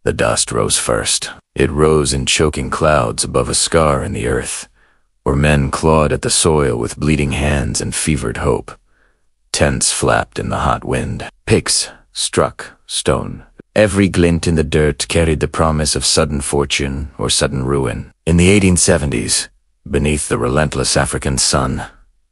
The dust rose first. It rose in choking clouds above a scar in the earth, where men clawed at the soil with bleeding hands and fevered hope. Tents flapped in the hot wind. Picks struck stone. Every glint in the dirt carried the promise of sudden fortune or sudden ruin. In the 1870s, beneath the relentless African sun,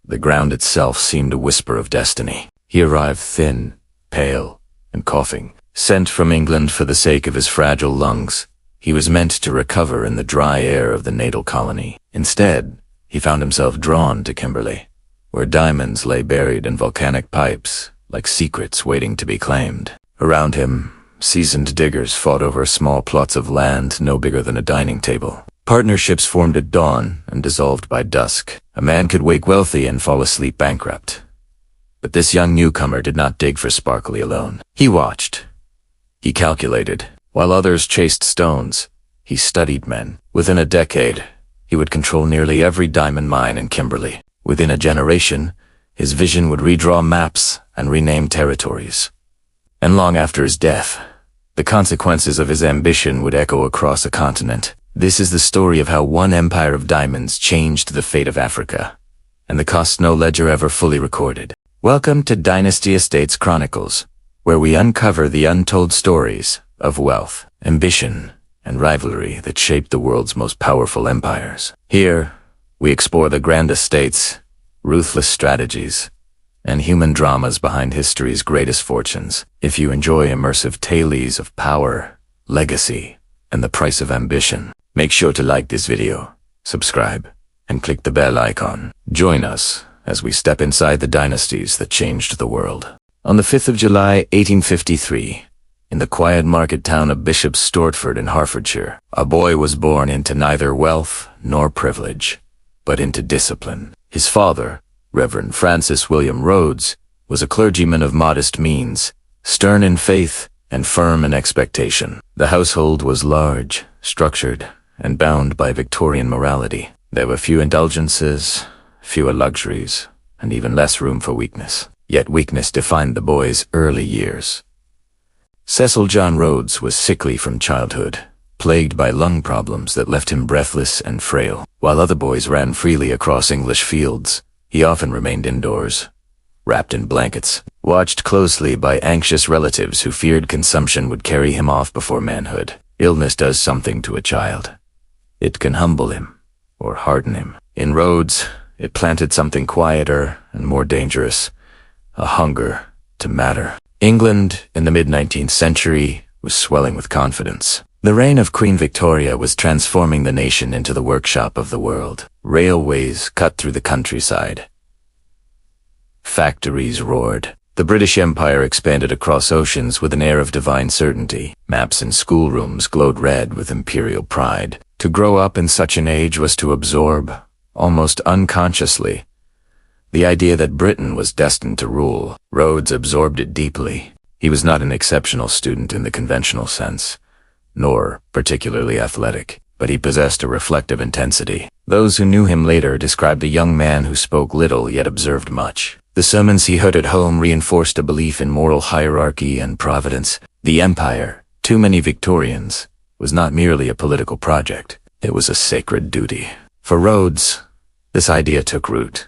the ground itself seemed a whisper of destiny. He arrived thin, pale, and coughing. Sent from England for the sake of his fragile lungs, he was meant to recover in the dry air of the natal colony. Instead, he found himself drawn to Kimberley, where diamonds lay buried in volcanic pipes, like secrets waiting to be claimed. Around him, seasoned diggers fought over small plots of land no bigger than a dining table. Partnerships formed at dawn and dissolved by dusk. A man could wake wealthy and fall asleep bankrupt. But this young newcomer did not dig for sparkly alone. He watched. He calculated. While others chased stones, he studied men. Within a decade, he would control nearly every diamond mine in Kimberley. Within a generation, his vision would redraw maps and rename territories. And long after his death, the consequences of his ambition would echo across a continent. This is the story of how one empire of diamonds changed the fate of Africa, and the cost no ledger ever fully recorded. Welcome to Dynasty Estates Chronicles, where we uncover the untold stories of wealth, ambition, and rivalry that shaped the world's most powerful empires. Here, we explore the grand estates, ruthless strategies, and human dramas behind history's greatest fortunes. If you enjoy immersive tales of power, legacy, and the price of ambition, make sure to like this video, subscribe, and click the bell icon. Join us as we step inside the dynasties that changed the world. On the 5th of July, 1853, in the quiet market town of Bishop's Stortford in Hertfordshire, a boy was born into neither wealth nor privilege, but into discipline. His father, Reverend Francis William Rhodes, was a clergyman of modest means, stern in faith and firm in expectation. The household was large, structured, and bound by Victorian morality. There were few indulgences, fewer luxuries, and even less room for weakness. Yet weakness defined the boy's early years. Cecil John Rhodes was sickly from childhood, plagued by lung problems that left him breathless and frail. While other boys ran freely across English fields, he often remained indoors, wrapped in blankets, watched closely by anxious relatives who feared consumption would carry him off before manhood. Illness does something to a child. It can humble him or harden him. In Rhodes, it planted something quieter and more dangerous, a hunger to matter. England in the mid-19th century was swelling with confidence. The reign of Queen Victoria was transforming the nation into the workshop of the world. Railways cut through the countryside. Factories roared. The British Empire expanded across oceans with an air of divine certainty. Maps in schoolrooms glowed red with imperial pride. To grow up in such an age was to absorb, almost unconsciously, the idea that Britain was destined to rule. Rhodes absorbed it deeply. He was not an exceptional student in the conventional sense, nor particularly athletic, but he possessed a reflective intensity. Those who knew him later described a young man who spoke little yet observed much. The sermons he heard at home reinforced a belief in moral hierarchy and providence. The empire, too many Victorians, was not merely a political project. It was a sacred duty. For Rhodes, this idea took root.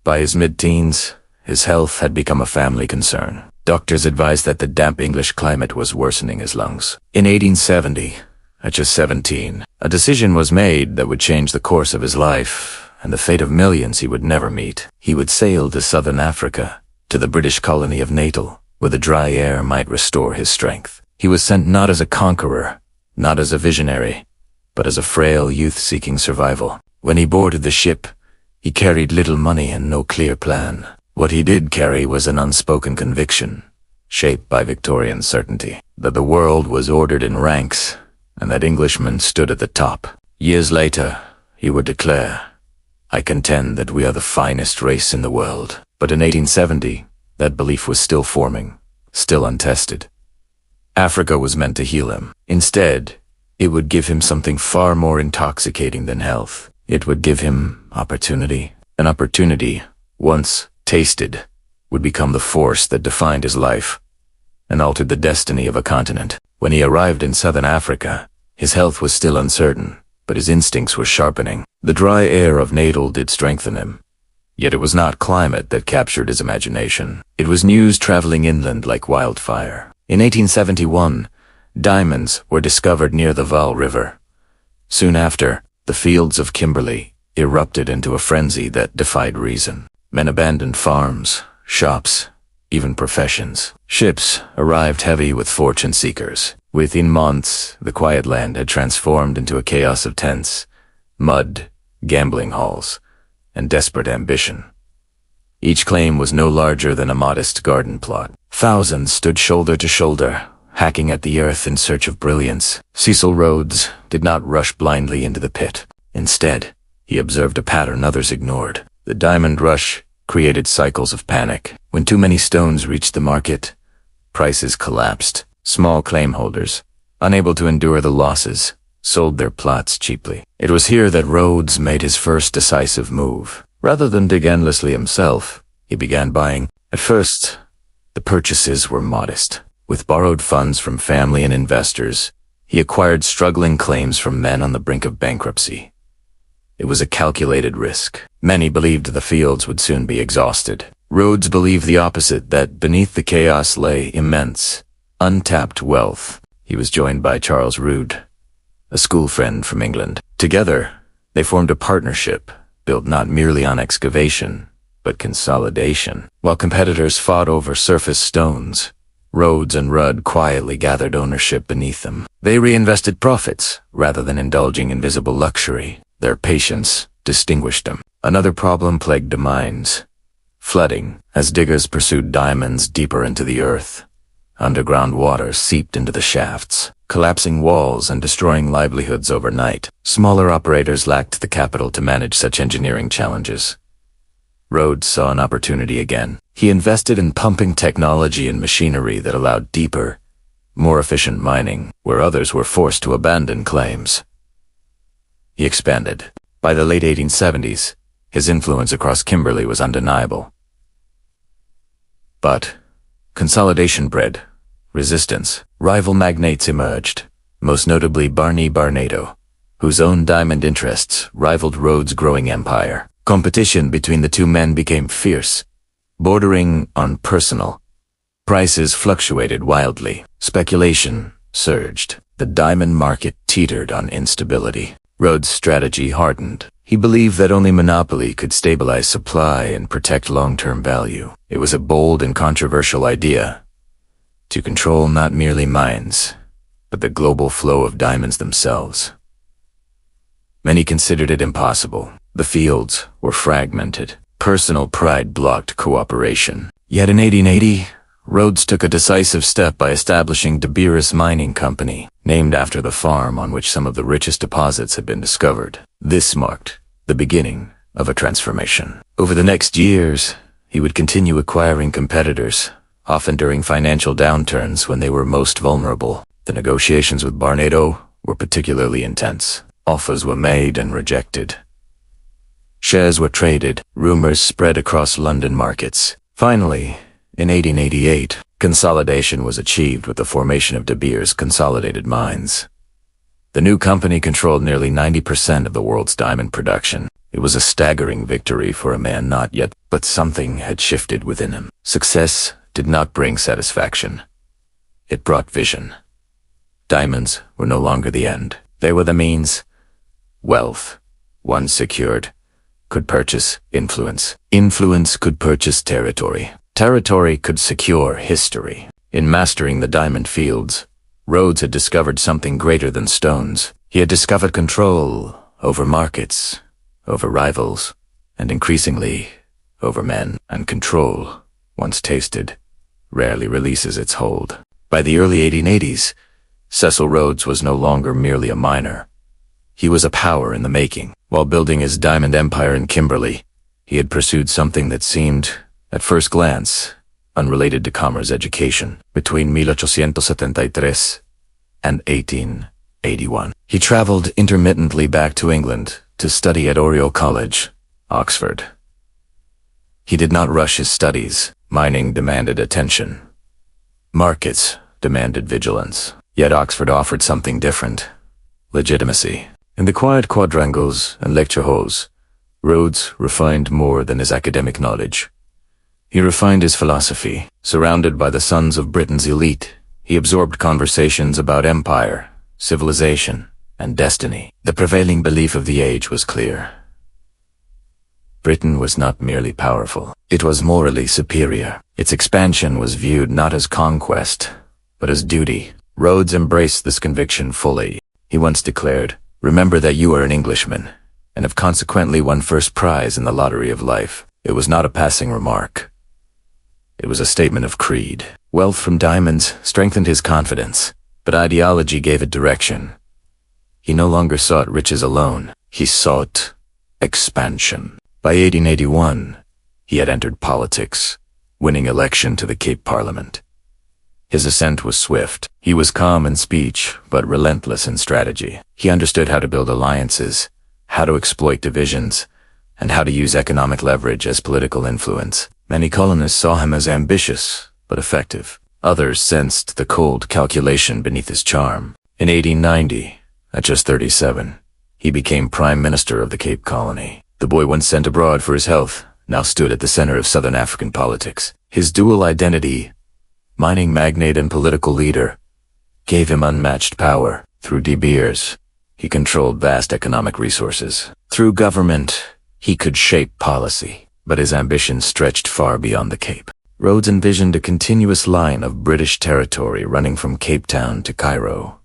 By his mid-teens, his health had become a family concern. Doctors advised that the damp English climate was worsening his lungs. In 1870, at just 17, a decision was made that would change the course of his life and the fate of millions he would never meet. He would sail to southern Africa, to the British colony of Natal, where the dry air might restore his strength. He was sent not as a conqueror, not as a visionary, but as a frail youth seeking survival. When he boarded the ship, he carried little money and no clear plan. What he did carry was an unspoken conviction, shaped by Victorian certainty, that the world was ordered in ranks, and that Englishmen stood at the top. Years later, he would declare, "I contend that we are the finest race in the world." But in 1870, that belief was still forming, still untested. Africa was meant to heal him. Instead, it would give him something far more intoxicating than health. It would give him opportunity. An opportunity, once tasted, would become the force that defined his life and altered the destiny of a continent. When he arrived in southern Africa, his health was still uncertain, but his instincts were sharpening. The dry air of Natal did strengthen him. Yet it was not climate that captured his imagination. It was news traveling inland like wildfire. In 1871, diamonds were discovered near the Vaal River. Soon after, the fields of Kimberley erupted into a frenzy that defied reason. Men abandoned farms, shops, even professions. Ships arrived heavy with fortune seekers. Within months, the quiet land had transformed into a chaos of tents, mud, gambling halls, and desperate ambition. Each claim was no larger than a modest garden plot. Thousands stood shoulder to shoulder, hacking at the earth in search of brilliance. Cecil Rhodes did not rush blindly into the pit. Instead, he observed a pattern others ignored. The diamond rush created cycles of panic. When too many stones reached the market, prices collapsed. Small claim holders, unable to endure the losses, sold their plots cheaply. It was here that Rhodes made his first decisive move. Rather than dig endlessly himself, he began buying. At first, the purchases were modest. With borrowed funds from family and investors, he acquired struggling claims from men on the brink of bankruptcy. It was a calculated risk. Many believed the fields would soon be exhausted. Rhodes believed the opposite, that beneath the chaos lay immense, untapped wealth. He was joined by Charles Rood, a school friend from England. Together, they formed a partnership built not merely on excavation, but consolidation. While competitors fought over surface stones, Rhodes and Rudd quietly gathered ownership beneath them. They reinvested profits rather than indulging in visible luxury. Their patience distinguished them. Another problem plagued the mines: flooding. As diggers pursued diamonds deeper into the earth, underground water seeped into the shafts, collapsing walls and destroying livelihoods overnight. Smaller operators lacked the capital to manage such engineering challenges. Rhodes saw an opportunity again. He invested in pumping technology and machinery that allowed deeper, more efficient mining, where others were forced to abandon claims. He expanded. By the late 1870s, his influence across Kimberley was undeniable. But consolidation bred resistance. Rival magnates emerged, most notably Barney Barnado, whose own diamond interests rivaled Rhodes' growing empire. Competition between the two men became fierce, bordering on personal. Prices fluctuated wildly. Speculation surged. The diamond market teetered on instability. Rhodes' strategy hardened. He believed that only monopoly could stabilize supply and protect long-term value. It was a bold and controversial idea: to control not merely mines, but the global flow of diamonds themselves. Many considered it impossible. The fields were fragmented. Personal pride blocked cooperation. Yet in 1880, Rhodes took a decisive step by establishing De Beers Mining Company, named after the farm on which some of the richest deposits had been discovered. This marked the beginning of a transformation. Over the next years, he would continue acquiring competitors, often during financial downturns when they were most vulnerable. The negotiations with Barnado were particularly intense. Offers were made and rejected. Shares were traded. Rumors spread across London markets. Finally, in 1888, consolidation was achieved with the formation of De Beers Consolidated Mines. The new company controlled nearly 90% of the world's diamond production. It was a staggering victory for a man not yet, but something had shifted within him. Success did not bring satisfaction. It brought vision. Diamonds were no longer the end. They were the means. Wealth, once secured, could purchase influence. Influence could purchase territory. Territory could secure history. In mastering the diamond fields, Rhodes had discovered something greater than stones. He had discovered control over markets, over rivals, and increasingly, over men. And control, once tasted, rarely releases its hold. By the early 1880s, Cecil Rhodes was no longer merely a miner. He was a power in the making. While building his diamond empire in Kimberley, he had pursued something that seemed, at first glance, unrelated to commerce education. Between 1873 and 1881, he traveled intermittently back to England to study at Oriel College, Oxford. He did not rush his studies. Mining demanded attention. Markets demanded vigilance. Yet Oxford offered something different: legitimacy. In the quiet quadrangles and lecture halls, Rhodes refined more than his academic knowledge. He refined his philosophy. Surrounded by the sons of Britain's elite, he absorbed conversations about empire, civilization, and destiny. The prevailing belief of the age was clear. Britain was not merely powerful, it was morally superior. Its expansion was viewed not as conquest, but as duty. Rhodes embraced this conviction fully. He once declared, "Remember that you are an Englishman, and have consequently won first prize in the lottery of life." It was not a passing remark. It was a statement of creed. Wealth from diamonds strengthened his confidence, but ideology gave it direction. He no longer sought riches alone, he sought expansion. By 1881, he had entered politics, winning election to the Cape Parliament. His ascent was swift. He was calm in speech, but relentless in strategy. He understood how to build alliances, how to exploit divisions, and how to use economic leverage as political influence. Many colonists saw him as ambitious, but effective. Others sensed the cold calculation beneath his charm. In 1890, at just 37, he became Prime Minister of the Cape Colony. The boy once sent abroad for his health now stood at the center of Southern African politics. His dual identity, mining magnate and political leader, gave him unmatched power. Through De Beers, he controlled vast economic resources. Through government, he could shape policy. But his ambitions stretched far beyond the Cape. Rhodes envisioned a continuous line of British territory running from Cape Town to Cairo.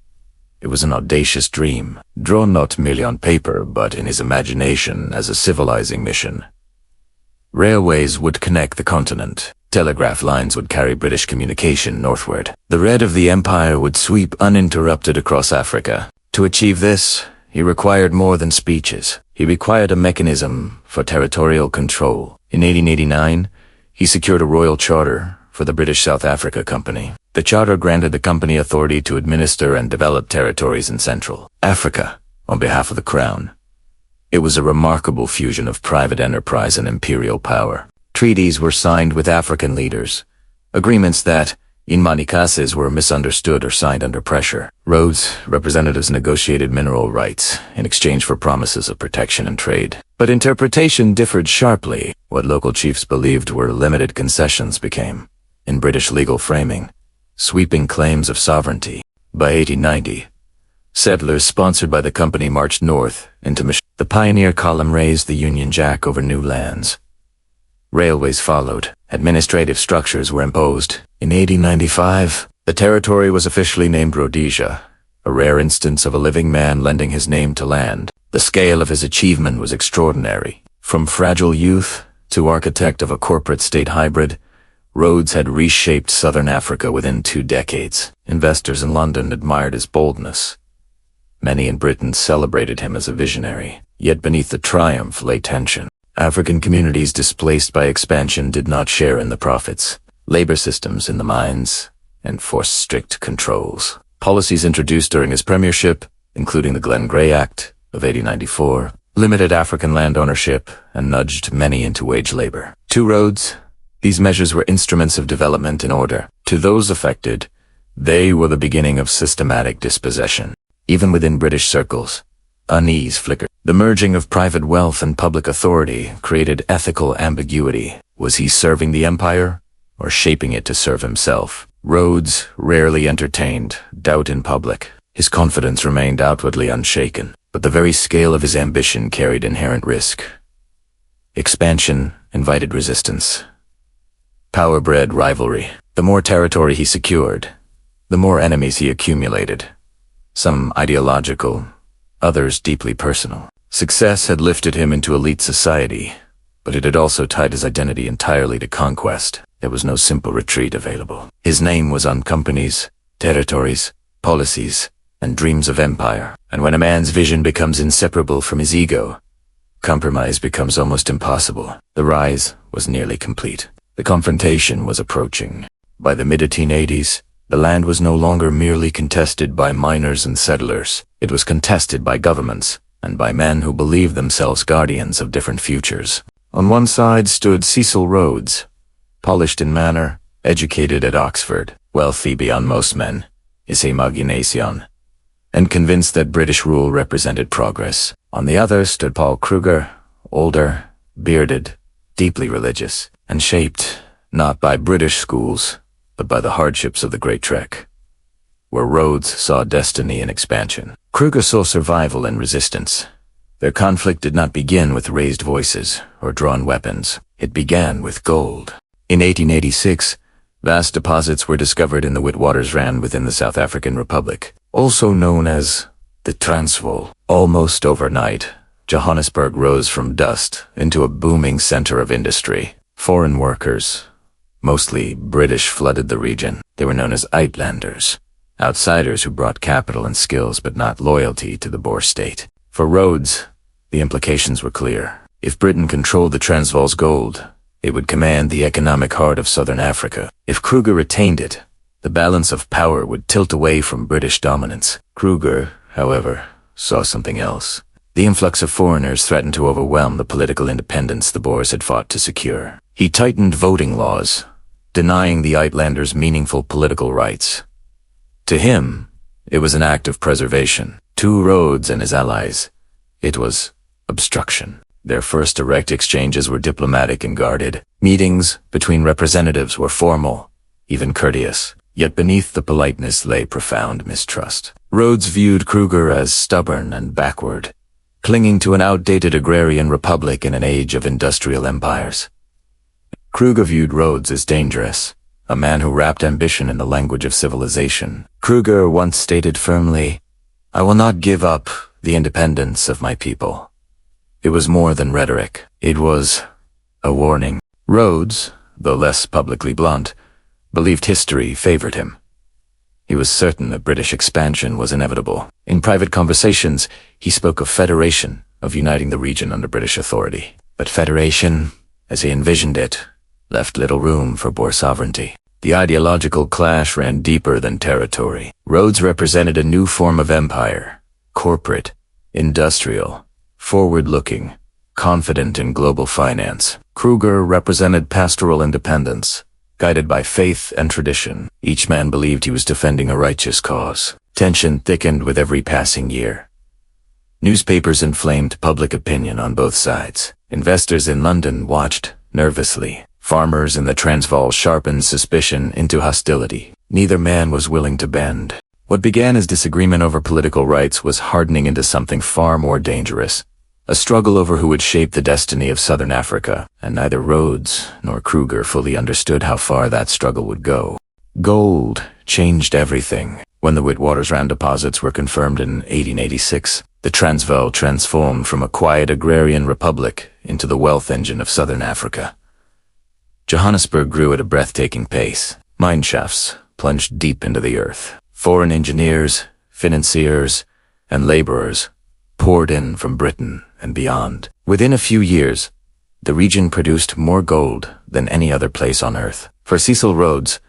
It was an audacious dream, drawn not merely on paper, but in his imagination as a civilizing mission. Railways would connect the continent. Telegraph lines would carry British communication northward. The red of the empire would sweep uninterrupted across Africa. To achieve this, he required more than speeches. He required a mechanism for territorial control. In 1889, he secured a royal charter for the British South Africa Company. The charter granted the company authority to administer and develop territories in Central Africa on behalf of the Crown. It was a remarkable fusion of private enterprise and imperial power. Treaties were signed with African leaders, agreements that, in many cases, were misunderstood or signed under pressure. Rhodes' representatives negotiated mineral rights in exchange for promises of protection and trade. But interpretation differed sharply. What local chiefs believed were limited concessions became, in British legal framing, sweeping claims of sovereignty. By 1890, settlers sponsored by the company marched north into the pioneer column raised the Union Jack over new lands. Railways followed. Administrative structures were imposed. In 1895, the territory was officially named Rhodesia, a rare instance of a living man lending his name to land. The scale of his achievement was extraordinary. From fragile youth to architect of a corporate-state hybrid, Rhodes had reshaped southern Africa within 2 decades. Investors in London admired his boldness. Many in Britain celebrated him as a visionary. Yet beneath the triumph lay tension. African communities displaced by expansion did not share in the profits. Labor systems in the mines enforced strict controls. Policies introduced during his premiership, including the Glenn Gray Act of 1894, limited African land ownership and nudged many into wage labor. To Rhodes, these measures were instruments of development and order. To those affected, they were the beginning of systematic dispossession. Even within British circles, unease flickered. The merging of private wealth and public authority created ethical ambiguity. Was he serving the empire or shaping it to serve himself? Rhodes rarely entertained doubt in public. His confidence remained outwardly unshaken, but the very scale of his ambition carried inherent risk. Expansion invited resistance. Power bred rivalry. The more territory he secured, the more enemies he accumulated. Some ideological, others deeply personal. Success had lifted him into elite society, but it had also tied his identity entirely to conquest. There was no simple retreat available. His name was on companies, territories, policies, and dreams of empire. And when a man's vision becomes inseparable from his ego, compromise becomes almost impossible. The rise was nearly complete. The confrontation was approaching. By the mid-1880s, the land was no longer merely contested by miners and settlers. It was contested by governments and by men who believed themselves guardians of different futures. On one side stood Cecil Rhodes, polished in manner, educated at Oxford, wealthy beyond most men, his imagination, and convinced that British rule represented progress. On the other stood Paul Kruger, older, bearded, deeply religious, and shaped not by British schools, but by the hardships of the Great Trek, where Rhodes saw destiny and expansion. Kruger saw survival and resistance. Their conflict did not begin with raised voices or drawn weapons. It began with gold. In 1886, vast deposits were discovered in the Witwatersrand within the South African Republic, also known as the Transvaal. Almost overnight, Johannesburg rose from dust into a booming center of industry. Foreign workers, mostly British, flooded the region. They were known as Uitlanders, outsiders who brought capital and skills but not loyalty to the Boer state. For Rhodes, the implications were clear. If Britain controlled the Transvaal's gold, it would command the economic heart of southern Africa. If Kruger retained it, the balance of power would tilt away from British dominance. Kruger, however, saw something else. The influx of foreigners threatened to overwhelm the political independence the Boers had fought to secure. He tightened voting laws, denying the Uitlanders meaningful political rights. To him, it was an act of preservation. To Rhodes and his allies, it was obstruction. Their first direct exchanges were diplomatic and guarded. Meetings between representatives were formal, even courteous. Yet beneath the politeness lay profound mistrust. Rhodes viewed Kruger as stubborn and backward, clinging to an outdated agrarian republic in an age of industrial empires. Kruger viewed Rhodes as dangerous, a man who wrapped ambition in the language of civilization. Kruger once stated firmly, "I will not give up the independence of my people." It was more than rhetoric. It was a warning. Rhodes, though less publicly blunt, believed history favored him. He was certain that British expansion was inevitable. In private conversations, he spoke of federation, of uniting the region under British authority. But federation, as he envisioned it, left little room for Boer sovereignty. The ideological clash ran deeper than territory. Rhodes represented a new form of empire, corporate, industrial, forward-looking, confident in global finance. Kruger represented pastoral independence, guided by faith and tradition. Each man believed he was defending a righteous cause. Tension thickened with every passing year. Newspapers inflamed public opinion on both sides. Investors in London watched nervously. Farmers in the Transvaal sharpened suspicion into hostility. Neither man was willing to bend. What began as disagreement over political rights was hardening into something far more dangerous. A struggle over who would shape the destiny of southern Africa, and neither Rhodes nor Kruger fully understood how far that struggle would go. Gold changed everything. When the Witwatersrand deposits were confirmed in 1886, the Transvaal transformed from a quiet agrarian republic into the wealth engine of southern Africa. Johannesburg grew at a breathtaking pace. Mine shafts plunged deep into the earth. Foreign engineers, financiers, and laborers poured in from Britain and beyond. Within a few years, the region produced more gold than any other place on earth. For Cecil Rhodes,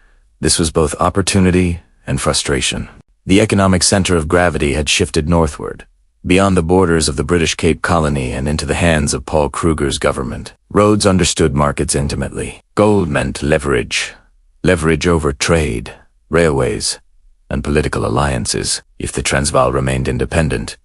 this was both opportunity and frustration. The economic center of gravity had shifted northward, beyond the borders of the British Cape Colony and into the hands of Paul Kruger's government. Rhodes understood markets intimately. Gold meant leverage over trade, railways, and political alliances. If the Transvaal remained independent,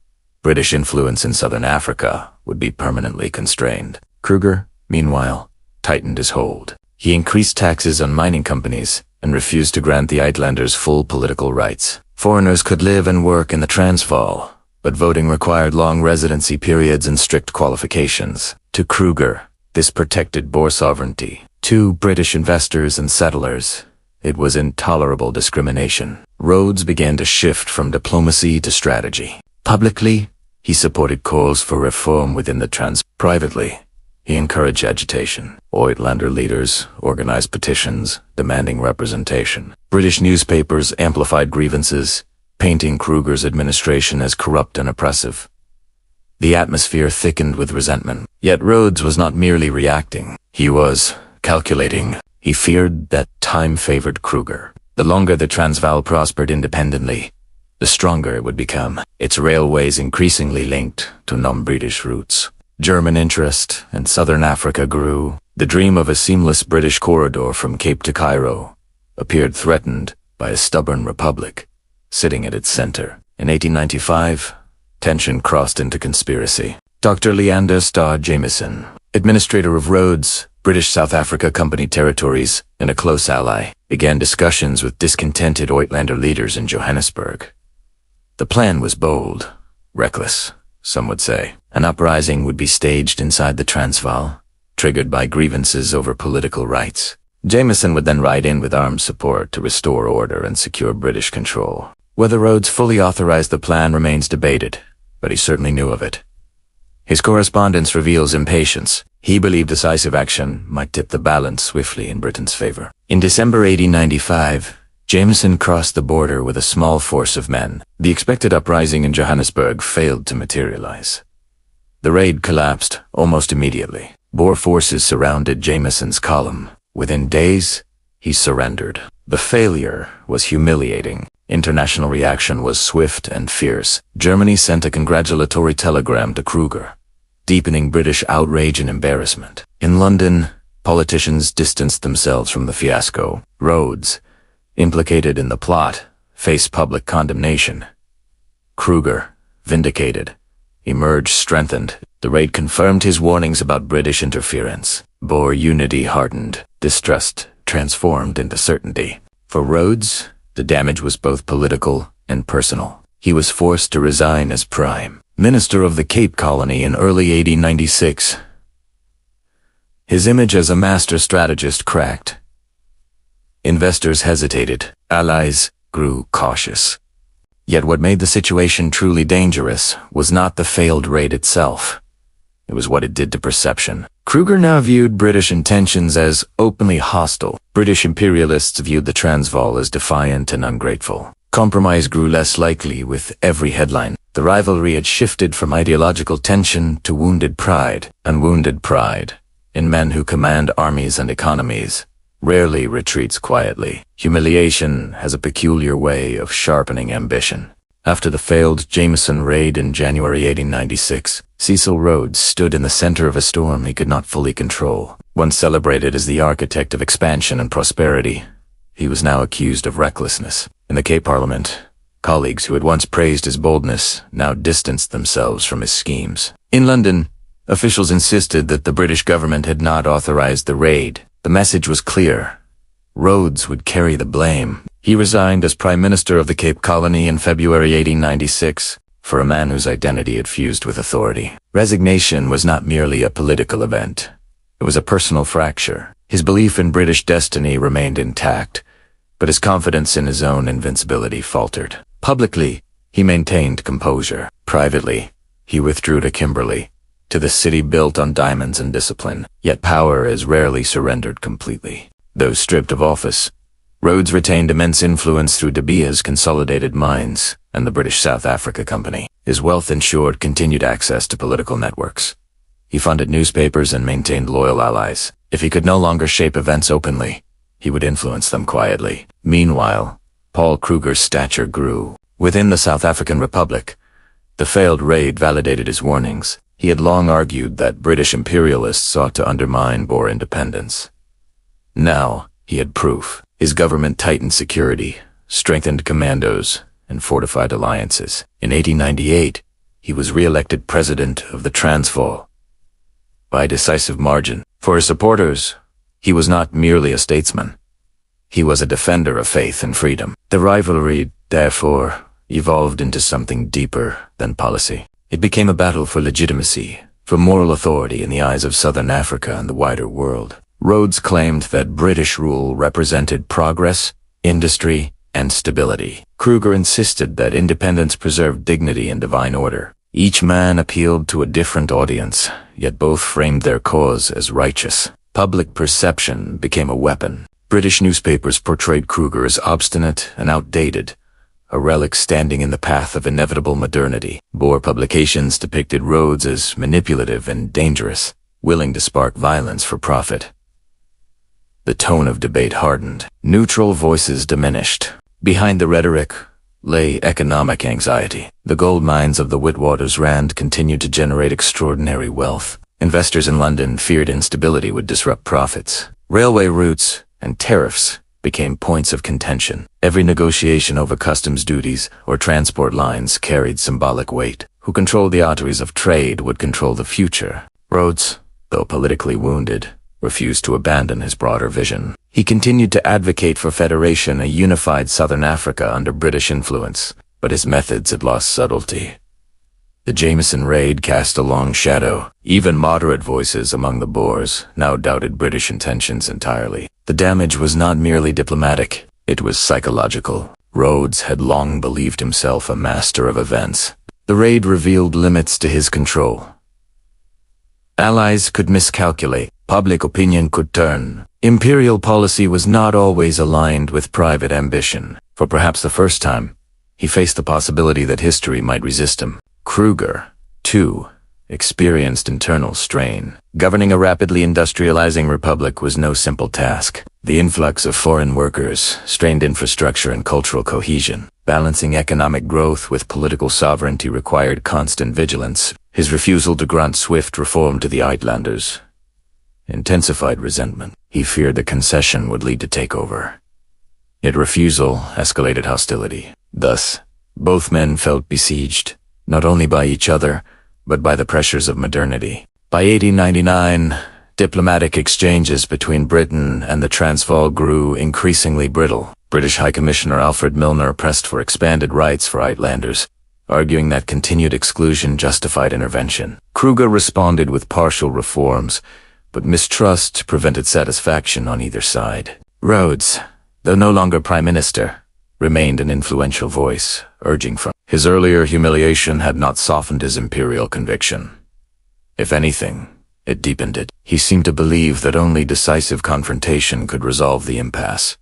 British influence in southern Africa would be permanently constrained. Kruger, meanwhile, tightened his hold. He increased taxes on mining companies and refused to grant the Uitlanders full political rights. Foreigners could live and work in the Transvaal, but voting required long residency periods and strict qualifications. To Kruger, this protected Boer sovereignty. To British investors and settlers, it was intolerable discrimination. Rhodes began to shift from diplomacy to strategy. Publicly, he supported calls for reform within the Privately, he encouraged agitation. Uitlander leaders organized petitions demanding representation. British newspapers amplified grievances, painting Kruger's administration as corrupt and oppressive. The atmosphere thickened with resentment. Yet Rhodes was not merely reacting. He was calculating. He feared that time favored Kruger. The longer the Transvaal prospered independently, the stronger it would become, its railways increasingly linked to non-British routes. German interest in southern Africa grew. The dream of a seamless British corridor from Cape to Cairo appeared threatened by a stubborn republic. sitting at its center. In 1895, tension crossed into conspiracy. Dr. Leander Starr Jameson, administrator of Rhodes, British South Africa Company territories, and a close ally, began discussions with discontented Uitlander leaders in Johannesburg. The plan was bold, reckless, some would say. An uprising would be staged inside the Transvaal, triggered by grievances over political rights. Jameson would then ride in with armed support to restore order and secure British control. Whether Rhodes fully authorized the plan remains debated, but he certainly knew of it. His correspondence reveals impatience. He believed decisive action might tip the balance swiftly in Britain's favor. In December 1895, Jameson crossed the border with a small force of men. The expected uprising in Johannesburg failed to materialize. The raid collapsed almost immediately. Boer forces surrounded Jameson's column. Within days, he surrendered. The failure was humiliating. International reaction was swift and fierce. Germany sent a congratulatory telegram to Kruger, deepening British outrage and embarrassment. In London, politicians distanced themselves from the fiasco. Rhodes, implicated in the plot, faced public condemnation. Kruger, vindicated, emerged strengthened. The raid confirmed his warnings about British interference. Boer unity hardened. Distrust transformed into certainty. For Rhodes, the damage was both political and personal. He was forced to resign as Prime Minister of the Cape Colony in early 1896. His image as a master strategist cracked. Investors hesitated. Allies grew cautious. Yet what made the situation truly dangerous was not the failed raid itself. It was what it did to perception. Kruger now viewed British intentions as openly hostile. British imperialists viewed the Transvaal as defiant and ungrateful. Compromise grew less likely with every headline. The rivalry had shifted from ideological tension to wounded pride. Unwounded pride, in men who command armies and economies, rarely retreats quietly. Humiliation has a peculiar way of sharpening ambition. After the failed Jameson raid in January 1896, Cecil Rhodes stood in the center of a storm he could not fully control. Once celebrated as the architect of expansion and prosperity, he was now accused of recklessness. In the Cape Parliament, colleagues who had once praised his boldness now distanced themselves from his schemes. In London, officials insisted that the British government had not authorized the raid. The message was clear. Rhodes would carry the blame. He resigned as Prime Minister of the Cape Colony in February 1896 for a man whose identity had fused with authority. Resignation was not merely a political event. It was a personal fracture. His belief in British destiny remained intact, but his confidence in his own invincibility faltered. Publicly, he maintained composure. Privately, he withdrew to Kimberley, to the city built on diamonds and discipline. Yet power is rarely surrendered completely. Though stripped of office, Rhodes retained immense influence through De Beers Consolidated Mines and the British South Africa Company. His wealth ensured continued access to political networks. He funded newspapers and maintained loyal allies. If he could no longer shape events openly, he would influence them quietly. Meanwhile, Paul Kruger's stature grew. Within the South African Republic, the failed raid validated his warnings. He had long argued that British imperialists sought to undermine Boer independence. Now, he had proof. His government tightened security, strengthened commandos, and fortified alliances. In 1898, he was re-elected president of the Transvaal by a decisive margin. For his supporters, he was not merely a statesman. He was a defender of faith and freedom. The rivalry, therefore, evolved into something deeper than policy. It became a battle for legitimacy, for moral authority in the eyes of Southern Africa and the wider world. Rhodes claimed that British rule represented progress, industry, and stability. Kruger insisted that independence preserved dignity and divine order. Each man appealed to a different audience, yet both framed their cause as righteous. Public perception became a weapon. British newspapers portrayed Kruger as obstinate and outdated, a relic standing in the path of inevitable modernity. Boer publications depicted Rhodes as manipulative and dangerous, willing to spark violence for profit. The tone of debate hardened. Neutral voices diminished. Behind the rhetoric lay economic anxiety. The gold mines of the Witwatersrand continued to generate extraordinary wealth. Investors in London feared instability would disrupt profits. Railway routes and tariffs became points of contention. Every negotiation over customs duties or transport lines carried symbolic weight. Who controlled the arteries of trade would control the future. Rhodes, though politically wounded, refused to abandon his broader vision. He continued to advocate for federation, a unified Southern Africa under British influence, but his methods had lost subtlety. The Jameson raid cast a long shadow. Even moderate voices among the Boers now doubted British intentions entirely. The damage was not merely diplomatic, it was psychological. Rhodes had long believed himself a master of events. The raid revealed limits to his control. Allies could miscalculate, public opinion could turn. Imperial policy was not always aligned with private ambition. For perhaps the first time, he faced the possibility that history might resist him. Kruger, too, experienced internal strain. Governing a rapidly industrializing republic was no simple task. The influx of foreign workers strained infrastructure and cultural cohesion. Balancing economic growth with political sovereignty required constant vigilance. His refusal to grant swift reform to the Uitlanders intensified resentment. He feared the concession would lead to takeover. Yet refusal escalated hostility. Thus, both men felt besieged, not only by each other, but by the pressures of modernity. By 1899, diplomatic exchanges between Britain and the Transvaal grew increasingly brittle. British High Commissioner Alfred Milner pressed for expanded rights for Uitlanders, arguing that continued exclusion justified intervention. Kruger responded with partial reforms, but mistrust prevented satisfaction on either side. Rhodes, though no longer Prime Minister, remained an influential voice, urging from his earlier humiliation had not softened his imperial conviction. If anything, it deepened it. He seemed to believe that only decisive confrontation could resolve the impasse.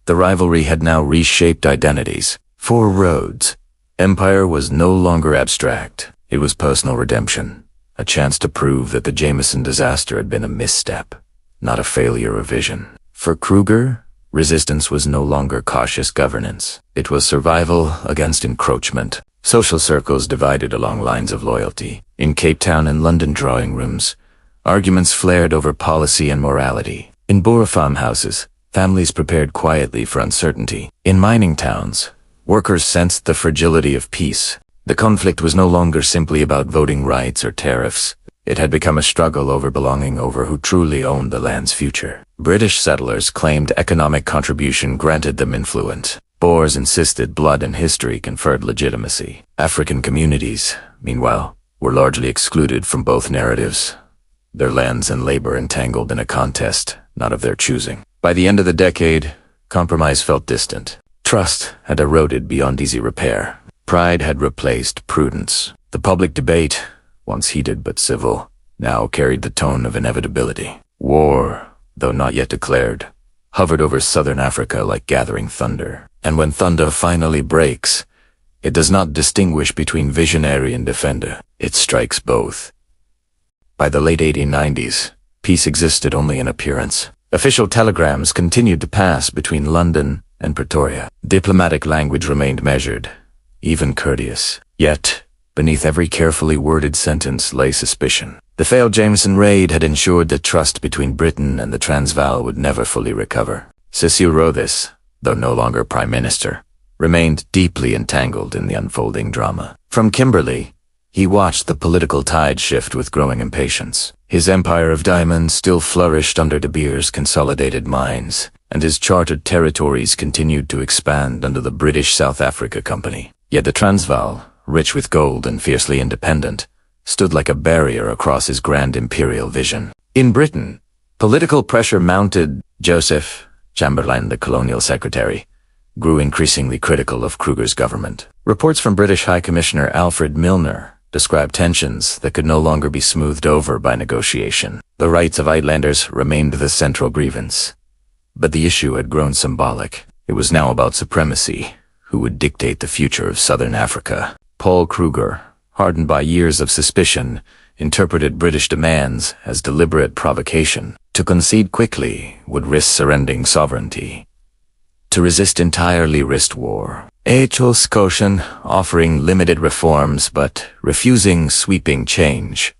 The rivalry had now reshaped identities. For Rhodes, empire was no longer abstract. It was personal redemption, a chance to prove that the Jameson disaster had been a misstep, not a failure of vision. For Kruger, resistance was no longer cautious governance. It was survival against encroachment. Social circles divided along lines of loyalty. In Cape Town and London drawing rooms, arguments flared over policy and morality. In Boer farmhouses, families prepared quietly for uncertainty. In mining towns, workers sensed the fragility of peace. The conflict was no longer simply about voting rights or tariffs. It had become a struggle over belonging, over who truly owned the land's future. British settlers claimed economic contribution granted them influence. Boers insisted blood and history conferred legitimacy. African communities, meanwhile, were largely excluded from both narratives, their lands and labor entangled in a contest not of their choosing. By the end of the decade, compromise felt distant. Trust had eroded beyond easy repair. Pride had replaced prudence. The public debate, once heated but civil, now carried the tone of inevitability. War, though not yet declared, hovered over southern Africa like gathering thunder. And when thunder finally breaks, it does not distinguish between visionary and defender. It strikes both. By the late 1890s, peace existed only in appearance. Official telegrams continued to pass between London and Pretoria. Diplomatic language remained measured, even courteous. Yet, beneath every carefully worded sentence lay suspicion. The failed Jameson raid had ensured that trust between Britain and the Transvaal would never fully recover. Cecil Rhodes, though no longer Prime Minister, remained deeply entangled in the unfolding drama. From Kimberley, he watched the political tide shift with growing impatience. His empire of diamonds still flourished under De Beers' consolidated mines, and his chartered territories continued to expand under the British South Africa Company. Yet the Transvaal, rich with gold and fiercely independent, stood like a barrier across his grand imperial vision. In Britain, political pressure mounted. Joseph Chamberlain, the colonial secretary, grew increasingly critical of Kruger's government. Reports from British High Commissioner Alfred Milner described tensions that could no longer be smoothed over by negotiation. The rights of Uitlanders remained the central grievance, but the issue had grown symbolic. It was now about supremacy. Who would dictate the future of southern Africa? Paul Kruger, hardened by years of suspicion, interpreted British demands as deliberate provocation. To concede quickly would risk surrendering sovereignty. To resist entirely risked war. A.H.O. Scotian, offering limited reforms but refusing sweeping change.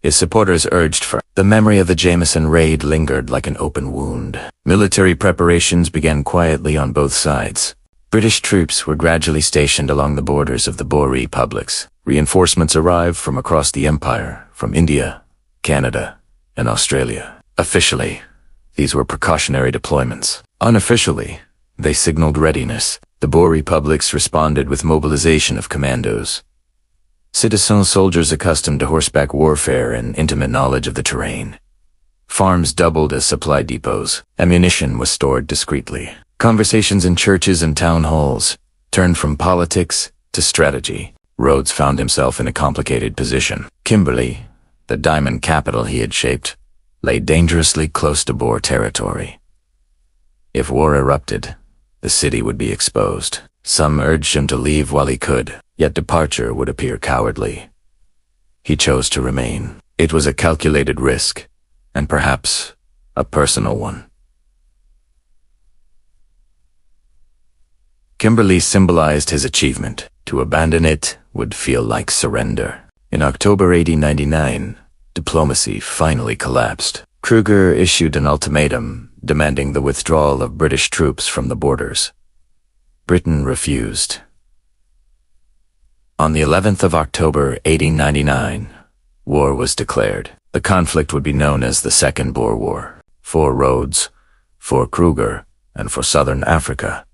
His supporters urged for the memory of the Jameson raid lingered like an open wound. Military preparations began quietly on both sides. British troops were gradually stationed along the borders of the Boer republics. Reinforcements arrived from across the empire, from India, Canada, and Australia. Officially, these were precautionary deployments. Unofficially, they signaled readiness. The Boer republics responded with mobilization of commandos. Citizen soldiers accustomed to horseback warfare and intimate knowledge of the terrain. Farms doubled as supply depots. Ammunition was stored discreetly. Conversations in churches and town halls turned from politics to strategy. Rhodes found himself in a complicated position. Kimberley, the diamond capital he had shaped, lay dangerously close to Boer territory. If war erupted, the city would be exposed. Some urged him to leave while he could, yet departure would appear cowardly. He chose to remain. It was a calculated risk, and perhaps a personal one. Kimberley symbolized his achievement. To abandon it would feel like surrender. In October 1899, diplomacy finally collapsed. Kruger issued an ultimatum demanding the withdrawal of British troops from the borders. Britain refused. On the 11th of October 1899, war was declared. The conflict would be known as the Second Boer War. For Rhodes, for Kruger, and for Southern Africa,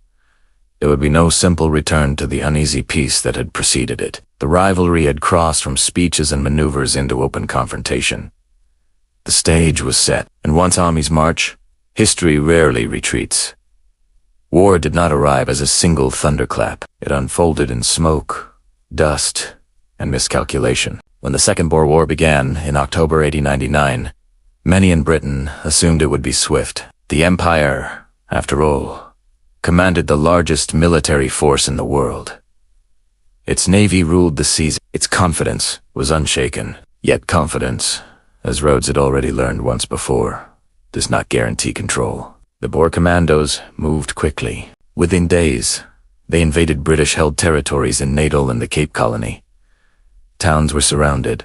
it would be no simple return to the uneasy peace that had preceded it. The rivalry had crossed from speeches and maneuvers into open confrontation. The stage was set, and once armies march, history rarely retreats. War did not arrive as a single thunderclap. It unfolded in smoke, dust, and miscalculation. When the Second Boer War began in October 1899, many in Britain assumed it would be swift. The Empire, after all, commanded the largest military force in the world. Its navy ruled the seas. Its confidence was unshaken. Yet confidence, as Rhodes had already learned once before, does not guarantee control. The Boer commandos moved quickly. Within days, they invaded British-held territories in Natal and the Cape Colony. Towns were surrounded.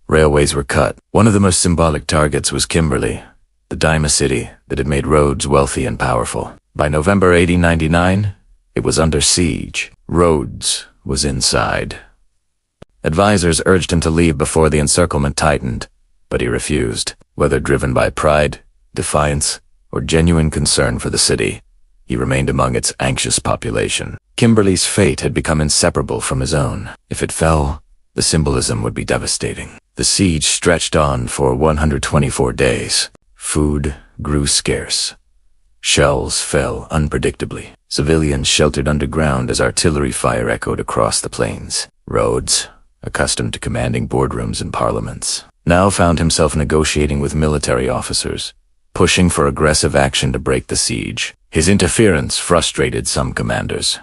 Railways were cut. One of the most symbolic targets was Kimberley, the diamond city that had made Rhodes wealthy and powerful. By November 1899, it was under siege. Rhodes was inside. Advisors urged him to leave before the encirclement tightened, but he refused. Whether driven by pride, defiance, or genuine concern for the city, he remained among its anxious population. Kimberley's fate had become inseparable from his own. If it fell, the symbolism would be devastating. The siege stretched on for 124 days. Food grew scarce. Shells fell unpredictably. Civilians sheltered underground as artillery fire echoed across the plains. Rhodes, accustomed to commanding boardrooms and parliaments, now found himself negotiating with military officers, pushing for aggressive action to break the siege. His interference frustrated some commanders.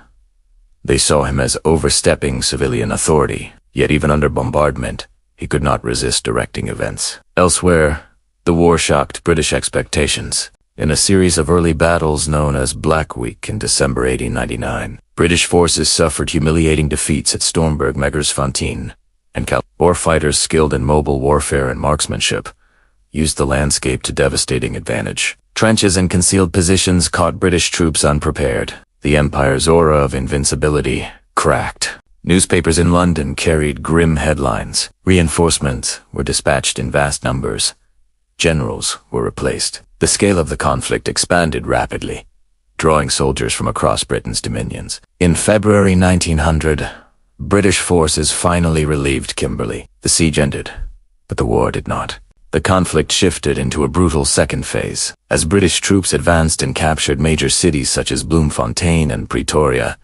They saw him as overstepping civilian authority, yet even under bombardment, he could not resist directing events. Elsewhere, the war shocked British expectations. In a series of early battles known as Black Week in December 1899, British forces suffered humiliating defeats at Stormberg, Megersfontein, and Boer fighters skilled in mobile warfare and marksmanship used the landscape to devastating advantage. Trenches and concealed positions caught British troops unprepared. The Empire's aura of invincibility cracked. Newspapers in London carried grim headlines. Reinforcements were dispatched in vast numbers. Generals were replaced. The scale of the conflict expanded rapidly, drawing soldiers from across Britain's dominions. In February 1900, British forces finally relieved Kimberley. The siege ended, but the war did not. The conflict shifted into a brutal second phase. As British troops advanced and captured major cities such as Bloemfontein and Pretoria,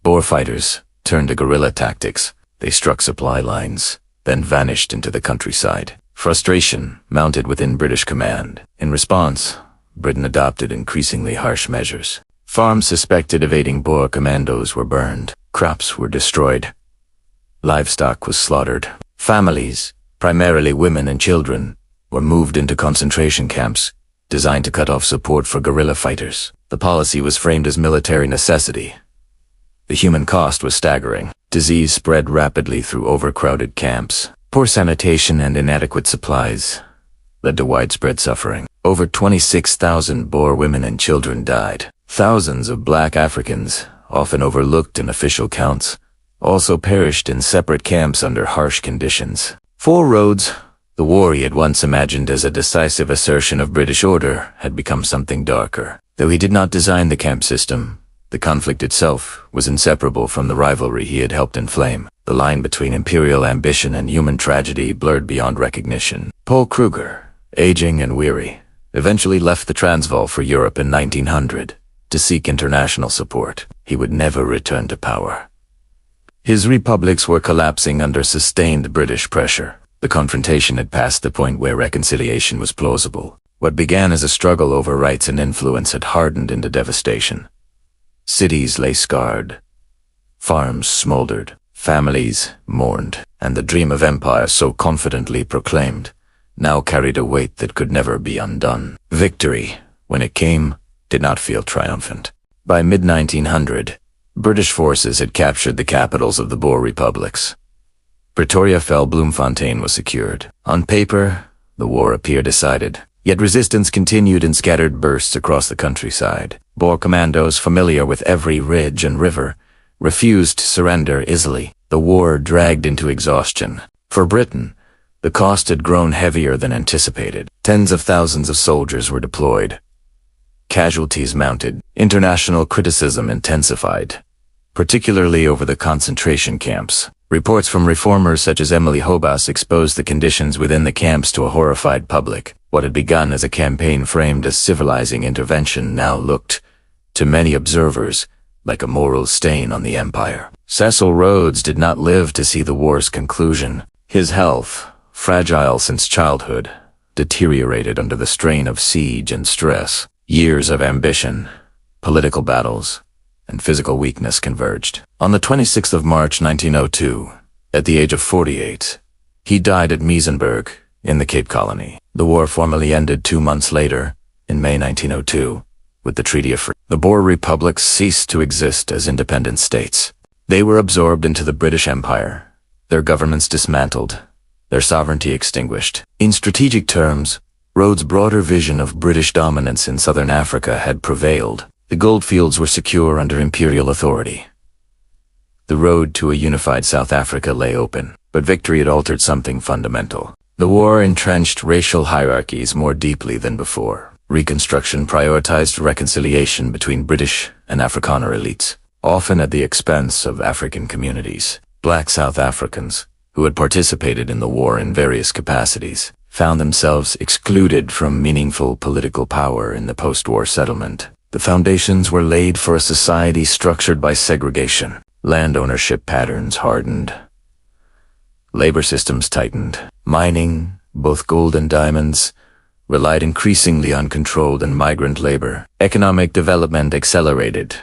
Boer fighters turned to guerrilla tactics. They struck supply lines, then vanished into the countryside. Frustration mounted within British command. In response, Britain adopted increasingly harsh measures. Farms suspected of aiding Boer commandos were burned. Crops were destroyed. Livestock was slaughtered. Families, primarily women and children, were moved into concentration camps designed to cut off support for guerrilla fighters. The policy was framed as military necessity. The human cost was staggering. Disease spread rapidly through overcrowded camps. Poor sanitation and inadequate supplies led to widespread suffering. Over 26,000 Boer women and children died. Thousands of black Africans, often overlooked in official counts, also perished in separate camps under harsh conditions. For Rhodes, the war he had once imagined as a decisive assertion of British order had become something darker. Though he did not design the camp system, the conflict itself was inseparable from the rivalry he had helped inflame. The line between imperial ambition and human tragedy blurred beyond recognition. Paul Kruger, aging and weary, eventually left the Transvaal for Europe in 1900 to seek international support. He would never return to power. His republics were collapsing under sustained British pressure. The confrontation had passed the point where reconciliation was plausible. What began as a struggle over rights and influence had hardened into devastation. Cities lay scarred. Farms smoldered. Families mourned. And the dream of empire so confidently proclaimed now carried a weight that could never be undone. Victory, when it came, did not feel triumphant. By mid-1900, British forces had captured the capitals of the Boer republics. Pretoria fell, Bloemfontein was secured. On paper, the war appeared decided. Yet resistance continued in scattered bursts across the countryside. Boer commandos, familiar with every ridge and river, refused to surrender easily. The war dragged into exhaustion. For Britain, the cost had grown heavier than anticipated. Tens of thousands of soldiers were deployed. Casualties mounted. International criticism intensified, particularly over the concentration camps. Reports from reformers such as Emily Hobas exposed the conditions within the camps to a horrified public. What had begun as a campaign framed as civilizing intervention now looked, to many observers, like a moral stain on the empire. Cecil Rhodes did not live to see the war's conclusion. His health, fragile since childhood, deteriorated under the strain of siege and stress. Years of ambition, political battles, and physical weakness converged. On the 26th of March 1902, at the age of 48, he died at Muizenberg in the Cape Colony. The war formally ended 2 months later, in May 1902, with the Treaty of Freedom. The Boer republics ceased to exist as independent states. They were absorbed into the British Empire, their governments dismantled, their sovereignty extinguished. In strategic terms, Rhodes' broader vision of British dominance in southern Africa had prevailed. The goldfields were secure under imperial authority. The road to a unified South Africa lay open, but victory had altered something fundamental. The war entrenched racial hierarchies more deeply than before. Reconstruction prioritized reconciliation between British and Afrikaner elites, often at the expense of African communities. Black South Africans, who had participated in the war in various capacities, found themselves excluded from meaningful political power in the post-war settlement. The foundations were laid for a society structured by segregation. Land ownership patterns hardened. Labor systems tightened. Mining, both gold and diamonds, relied increasingly on controlled and migrant labor. Economic development accelerated,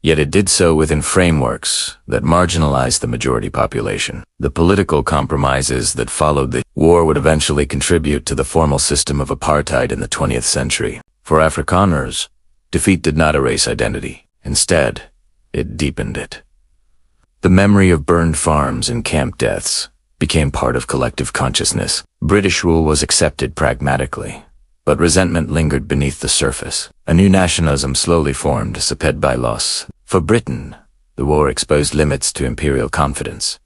yet it did so within frameworks that marginalized the majority population. The political compromises that followed the war would eventually contribute to the formal system of apartheid in the 20th century. For Afrikaners, defeat did not erase identity. Instead, it deepened it. The memory of burned farms and camp deaths became part of collective consciousness. British rule was accepted pragmatically, but resentment lingered beneath the surface. A new nationalism slowly formed, subdued by loss. For Britain, the war exposed limits to imperial confidence.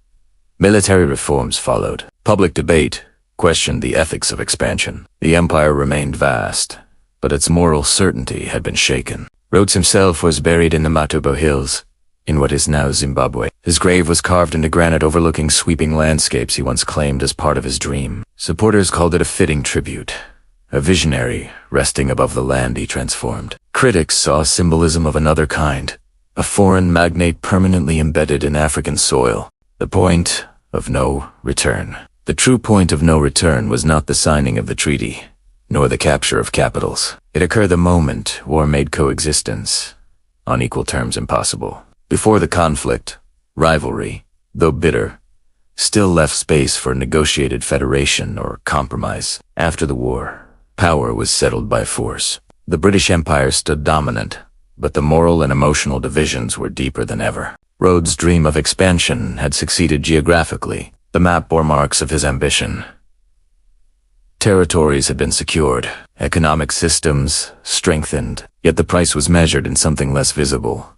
Military reforms followed. Public debate questioned the ethics of expansion. The empire remained vast, but its moral certainty had been shaken. Rhodes himself was buried in the Matobo Hills, in what is now Zimbabwe. His grave was carved into granite overlooking sweeping landscapes he once claimed as part of his dream. Supporters called it a fitting tribute, a visionary resting above the land he transformed. Critics saw symbolism of another kind, a foreign magnate permanently embedded in African soil. The point of no return. The true point of no return was not the signing of the treaty, nor the capture of capitals. It occurred the moment war made coexistence, on equal terms, impossible. Before the conflict, rivalry, though bitter, still left space for negotiated federation or compromise. After the war, power was settled by force. The British Empire stood dominant, but the moral and emotional divisions were deeper than ever. Rhodes' dream of expansion had succeeded geographically, The map bore marks of his ambition. Territories had been secured, economic systems strengthened, yet the price was measured in something less visible.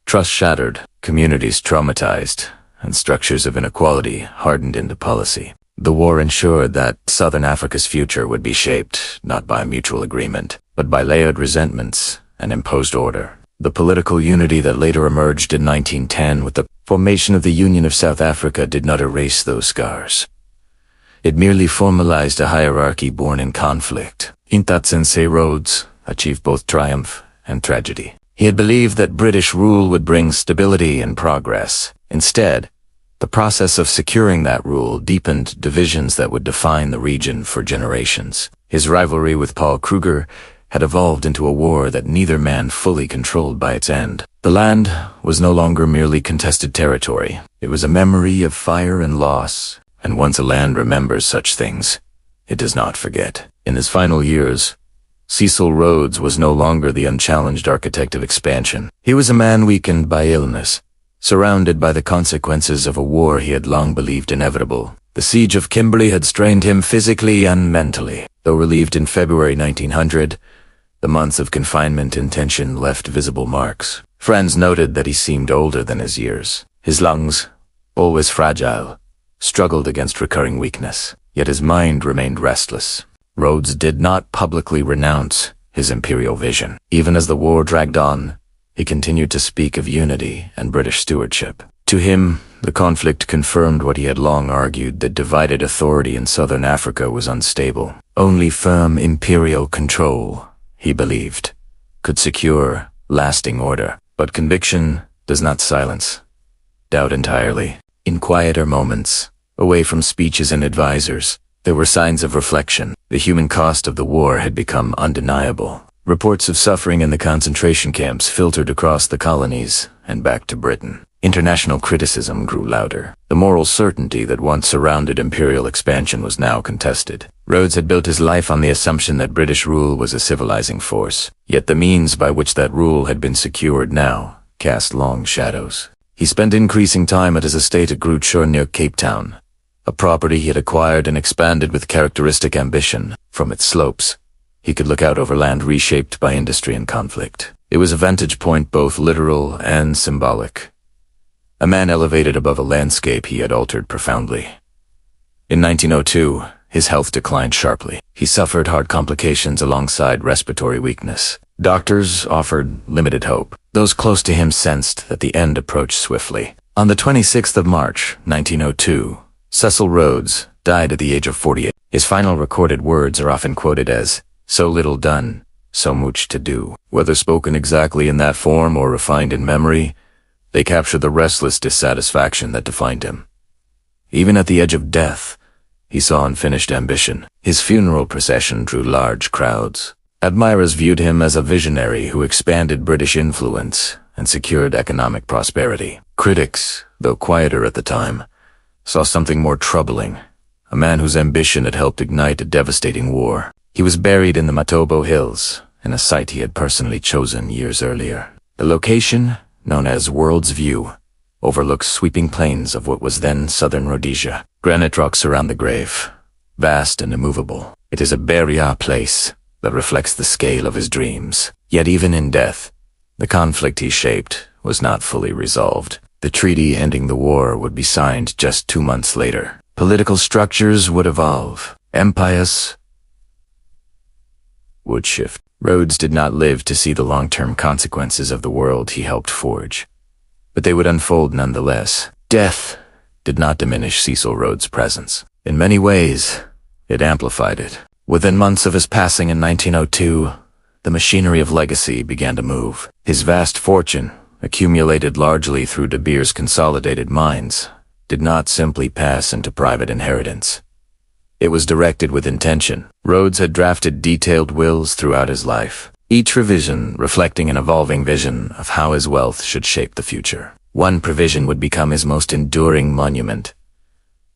Trust shattered, communities traumatized, and structures of inequality hardened into policy. The war ensured that Southern Africa's future would be shaped not by mutual agreement, but by layered resentments and imposed order. The political unity that later emerged in 1910 with the formation of the Union of South Africa did not erase those scars. It merely formalized a hierarchy born in conflict. In that Cecil Rhodes achieved both triumph and tragedy. He had believed that British rule would bring stability and progress. Instead, the process of securing that rule deepened divisions that would define the region for generations. His rivalry with Paul Kruger had evolved into a war that neither man fully controlled by its end. The land was no longer merely contested territory. It was a memory of fire and loss, and once a land remembers such things, it does not forget. In his final years, Cecil Rhodes was no longer the unchallenged architect of expansion. He was a man weakened by illness, surrounded by the consequences of a war he had long believed inevitable. The siege of Kimberley had strained him physically and mentally. Though relieved in February 1900, the months of confinement and tension left visible marks. Friends noted that he seemed older than his years. His lungs, always fragile, struggled against recurring weakness, yet his mind remained restless. Rhodes did not publicly renounce his imperial vision. Even as the war dragged on, he continued to speak of unity and British stewardship. To him, the conflict confirmed what he had long argued, that divided authority in southern Africa was unstable. Only firm imperial control, he believed, could secure lasting order. But conviction does not silence doubt entirely. In quieter moments, away from speeches and advisors, there were signs of reflection. The human cost of the war had become undeniable. Reports of suffering in the concentration camps filtered across the colonies and back to Britain. International criticism grew louder. The moral certainty that once surrounded imperial expansion was now contested. Rhodes had built his life on the assumption that British rule was a civilizing force, yet the means by which that rule had been secured now cast long shadows. He spent increasing time at his estate at Groote near Cape Town, a property he had acquired and expanded with characteristic ambition. From its slopes, he could look out over land reshaped by industry and conflict. It was a vantage point both literal and symbolic. A man elevated above a landscape he had altered profoundly. In 1902, his health declined sharply. He suffered heart complications alongside respiratory weakness. Doctors offered limited hope. Those close to him sensed that the end approached swiftly. On the 26th of March, 1902, Cecil Rhodes died at the age of 48. His final recorded words are often quoted as, "So little done, so much to do." Whether spoken exactly in that form or refined in memory, they capture the restless dissatisfaction that defined him. Even at the edge of death, he saw unfinished ambition. His funeral procession drew large crowds. Admirers viewed him as a visionary who expanded British influence and secured economic prosperity. Critics, though quieter at the time, saw something more troubling, a man whose ambition had helped ignite a devastating war. He was buried in the Matobo Hills, in a site he had personally chosen years earlier. The location, known as World's View, overlooks sweeping plains of what was then southern Rhodesia. Granite rocks surround the grave, vast and immovable. It is a burial place that reflects the scale of his dreams. Yet even in death, the conflict he shaped was not fully resolved. The treaty ending the war would be signed just 2 months later. Political structures would evolve. Empires would shift. Rhodes did not live to see the long-term consequences of the world he helped forge, but they would unfold nonetheless. Death did not diminish Cecil Rhodes' presence. In many ways, it amplified it. Within months of his passing in 1902, the machinery of legacy began to move. His vast fortune, accumulated largely through De Beers' consolidated mines, did not simply pass into private inheritance. It was directed with intention. Rhodes had drafted detailed wills throughout his life, each revision reflecting an evolving vision of how his wealth should shape the future. One provision would become his most enduring monument: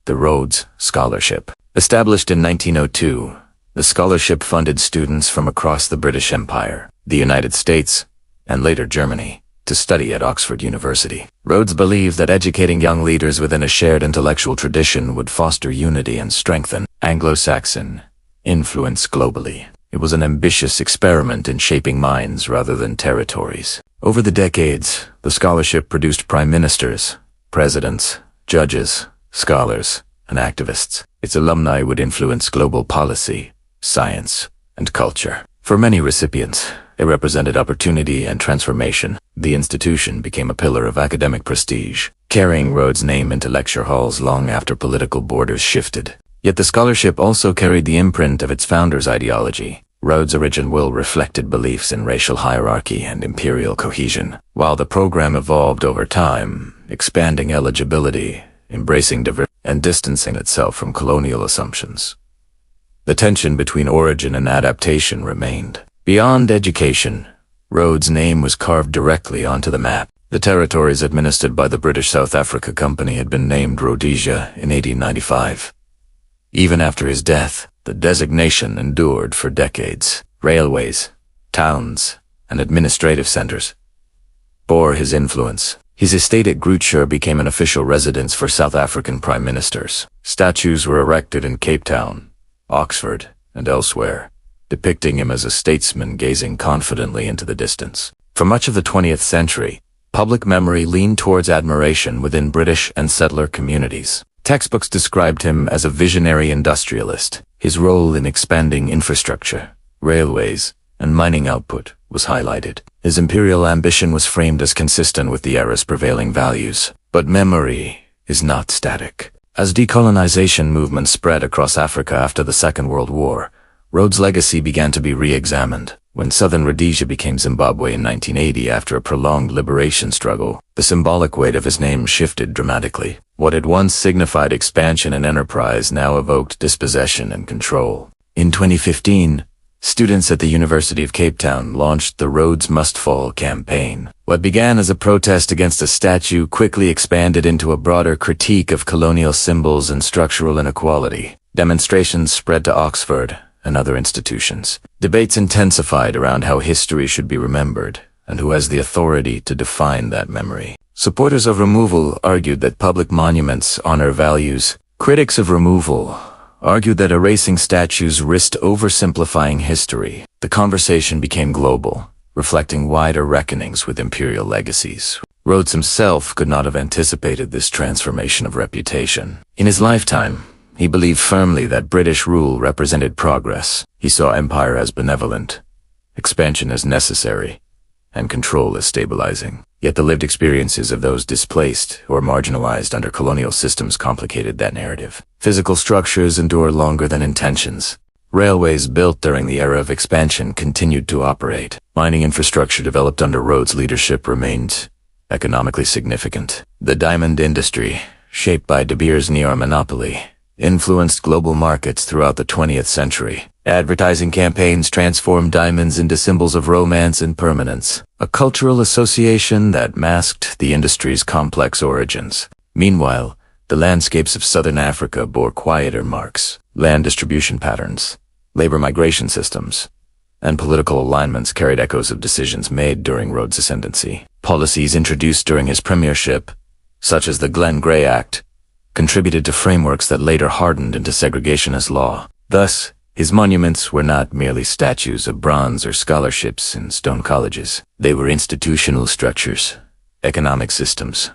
the Rhodes Scholarship. Established in 1902, the scholarship funded students from across the British Empire, the United States, and later Germany, to study at Oxford University. Rhodes believed that educating young leaders within a shared intellectual tradition would foster unity and strengthen Anglo-Saxon influence globally. It was an ambitious experiment in shaping minds rather than territories. Over the decades, the scholarship produced prime ministers, presidents, judges, scholars, and activists. Its alumni would influence global policy, science, and culture. For many recipients, it represented opportunity and transformation. The institution became a pillar of academic prestige, carrying Rhodes' name into lecture halls long after political borders shifted. Yet the scholarship also carried the imprint of its founder's ideology. Rhodes' original will reflected beliefs in racial hierarchy and imperial cohesion, while the program evolved over time, expanding eligibility, embracing diversity, and distancing itself from colonial assumptions. The tension between origin and adaptation remained. Beyond education, Rhodes' name was carved directly onto the map. The territories administered by the British South Africa Company had been named Rhodesia in 1895. Even after his death, the designation endured for decades. Railways, towns, and administrative centers bore his influence. His estate at Groote became an official residence for South African prime ministers. Statues were erected in Cape Town, Oxford, and elsewhere, depicting him as a statesman gazing confidently into the distance. For much of the 20th century, public memory leaned towards admiration within British and settler communities. Textbooks described him as a visionary industrialist. His role in expanding infrastructure, railways, and mining output was highlighted. His imperial ambition was framed as consistent with the era's prevailing values. But memory is not static. As decolonization movements spread across Africa after the Second World War, Rhodes' legacy began to be re-examined. When southern Rhodesia became Zimbabwe in 1980 after a prolonged liberation struggle, the symbolic weight of his name shifted dramatically. What had once signified expansion and enterprise now evoked dispossession and control. In 2015, students at the University of Cape Town launched the Rhodes Must Fall campaign. What began as a protest against a statue quickly expanded into a broader critique of colonial symbols and structural inequality. Demonstrations spread to Oxford and other institutions. Debates intensified around how history should be remembered and who has the authority to define that memory. Supporters of removal argued that public monuments honor values. Critics of removal argued that erasing statues risked oversimplifying history. The conversation became global, reflecting wider reckonings with imperial legacies. Rhodes himself could not have anticipated this transformation of reputation. In his lifetime, he believed firmly that British rule represented progress. He saw empire as benevolent, expansion as necessary, and control as stabilizing. Yet the lived experiences of those displaced or marginalized under colonial systems complicated that narrative. Physical structures endure longer than intentions. Railways built during the era of expansion continued to operate. Mining infrastructure developed under Rhodes' leadership remained economically significant. The diamond industry, shaped by De Beers' neo-monopoly, influenced global markets throughout the 20th century. Advertising campaigns transformed diamonds into symbols of romance and permanence, a cultural association that masked the industry's complex origins. Meanwhile, the landscapes of southern Africa bore quieter marks. Land distribution patterns, labor migration systems, and political alignments carried echoes of decisions made during Rhodes' ascendancy. Policies introduced during his premiership, such as the Glenn Gray Act, contributed to frameworks that later hardened into segregationist law. Thus, his monuments were not merely statues of bronze or scholarships in stone colleges. They were institutional structures, economic systems,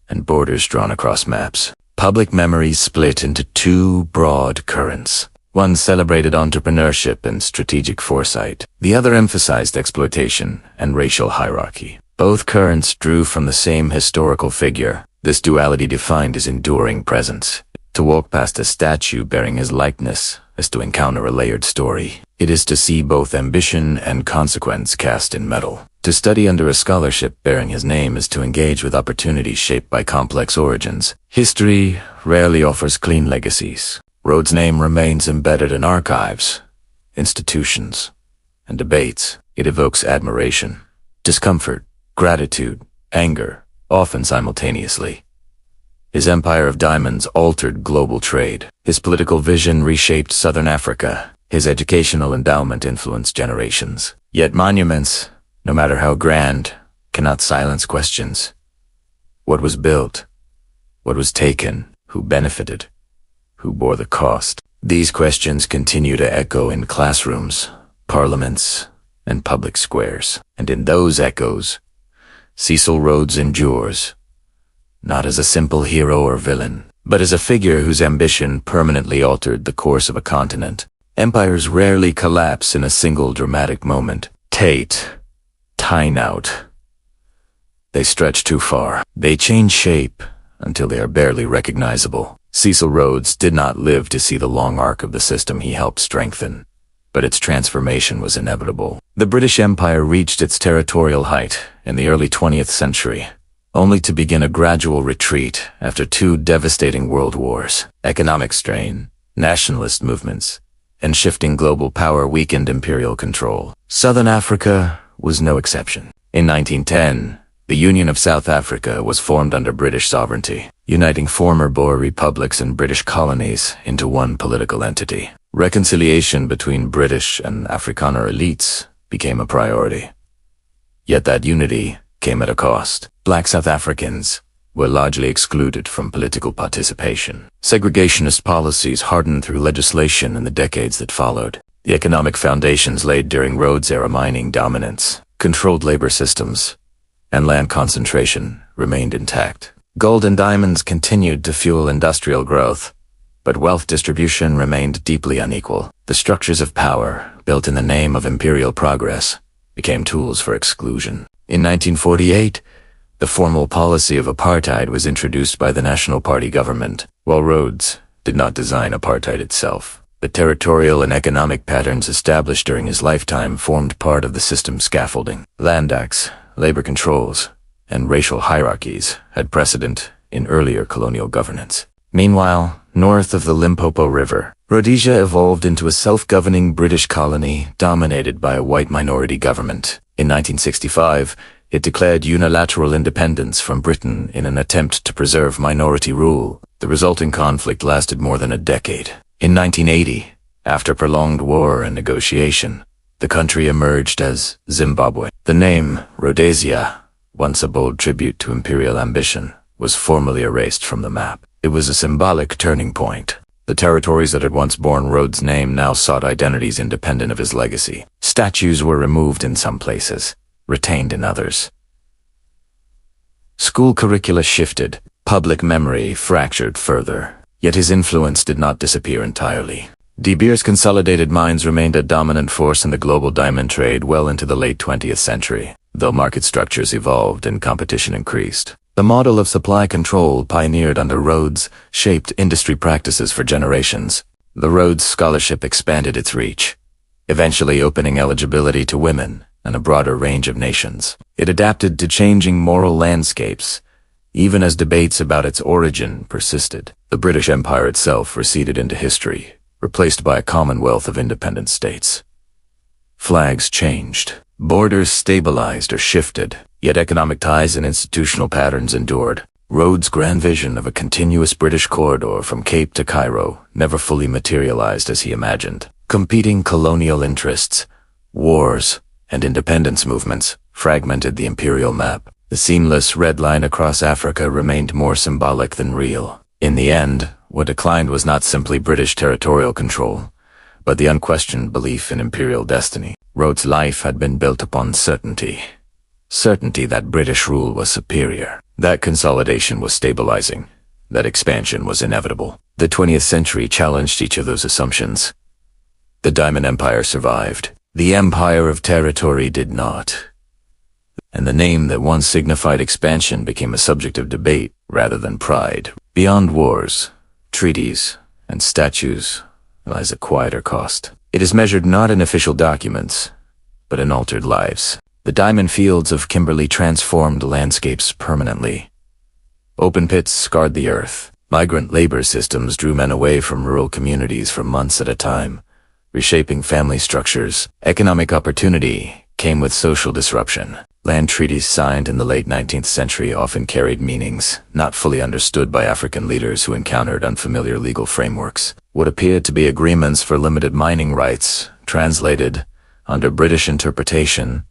and borders drawn across maps. Public memory split into two broad currents. One celebrated entrepreneurship and strategic foresight. The other emphasized exploitation and racial hierarchy. Both currents drew from the same historical figure. This duality defined his enduring presence. To walk past a statue bearing his likeness is to encounter a layered story. It is to see both ambition and consequence cast in metal. To study under a scholarship bearing his name is to engage with opportunities shaped by complex origins. History rarely offers clean legacies. Rhodes' name remains embedded in archives, institutions, and debates. It evokes admiration, discomfort, gratitude, anger, often simultaneously. His empire of diamonds altered global trade. His political vision reshaped Southern Africa. His educational endowment influenced generations. Yet monuments, no matter how grand, cannot silence questions. What was built? What was taken? Who benefited? Who bore the cost? These questions continue to echo in classrooms, parliaments, and public squares. And in those echoes, Cecil Rhodes endures, not as a simple hero or villain, but as a figure whose ambition permanently altered the course of a continent. Empires rarely collapse in a single dramatic moment. Time out. They stretch too far. They change shape until they are barely recognizable. Cecil Rhodes did not live to see the long arc of the system he helped strengthen, but its transformation was inevitable. The British Empire reached its territorial height in the early 20th century, only to begin a gradual retreat after two devastating world wars. Economic strain, nationalist movements, and shifting global power weakened imperial control. Southern Africa was no exception. In 1910, the Union of South Africa was formed under British sovereignty, uniting former Boer republics and British colonies into one political entity. Reconciliation between British and Afrikaner elites became a priority. Yet that unity came at a cost. Black South Africans were largely excluded from political participation. Segregationist policies hardened through legislation in the decades that followed. The economic foundations laid during Rhodes-era mining dominance, controlled labor systems, and land concentration remained intact. Gold and diamonds continued to fuel industrial growth, but wealth distribution remained deeply unequal. The structures of power, built in the name of imperial progress, became tools for exclusion. In 1948, the formal policy of apartheid was introduced by the National Party government. While Rhodes did not design apartheid itself, the territorial and economic patterns established during his lifetime formed part of the system's scaffolding. Land acts, labor controls, and racial hierarchies had precedent in earlier colonial governance. Meanwhile, north of the Limpopo River, Rhodesia evolved into a self-governing British colony dominated by a white minority government. In 1965, it declared unilateral independence from Britain in an attempt to preserve minority rule. The resulting conflict lasted more than a decade. In 1980, after prolonged war and negotiation, the country emerged as Zimbabwe. The name Rhodesia, once a bold tribute to imperial ambition, was formally erased from the map. It was a symbolic turning point. The territories that had once borne Rhodes' name now sought identities independent of his legacy. Statues were removed in some places, retained in others. School curricula shifted, public memory fractured further, yet his influence did not disappear entirely. De Beers Consolidated Mines remained a dominant force in the global diamond trade well into the late 20th century, though market structures evolved and competition increased. The model of supply control pioneered under Rhodes shaped industry practices for generations. The Rhodes Scholarship expanded its reach, eventually opening eligibility to women and a broader range of nations. It adapted to changing moral landscapes, even as debates about its origin persisted. The British Empire itself receded into history, replaced by a commonwealth of independent states. Flags changed, borders stabilized or shifted, yet economic ties and institutional patterns endured. Rhodes' grand vision of a continuous British corridor from Cape to Cairo never fully materialized as he imagined. Competing colonial interests, wars, and independence movements fragmented the imperial map. The seamless red line across Africa remained more symbolic than real. In the end, what declined was not simply British territorial control, but the unquestioned belief in imperial destiny. Rhodes' life had been built upon certainty that British rule was superior. That consolidation was stabilizing. That expansion was inevitable. The 20th century challenged each of those assumptions. The Diamond Empire survived. The Empire of Territory did not. And the name that once signified expansion became a subject of debate rather than pride. Beyond wars, treaties, and statues lies a quieter cost. It is measured not in official documents, but in altered lives. The diamond fields of Kimberley transformed landscapes permanently. Open pits scarred the earth. Migrant labor systems drew men away from rural communities for months at a time, reshaping family structures. Economic opportunity came with social disruption. Land treaties signed in the late 19th century often carried meanings not fully understood by African leaders who encountered unfamiliar legal frameworks. What appeared to be agreements for limited mining rights, translated, under British interpretation,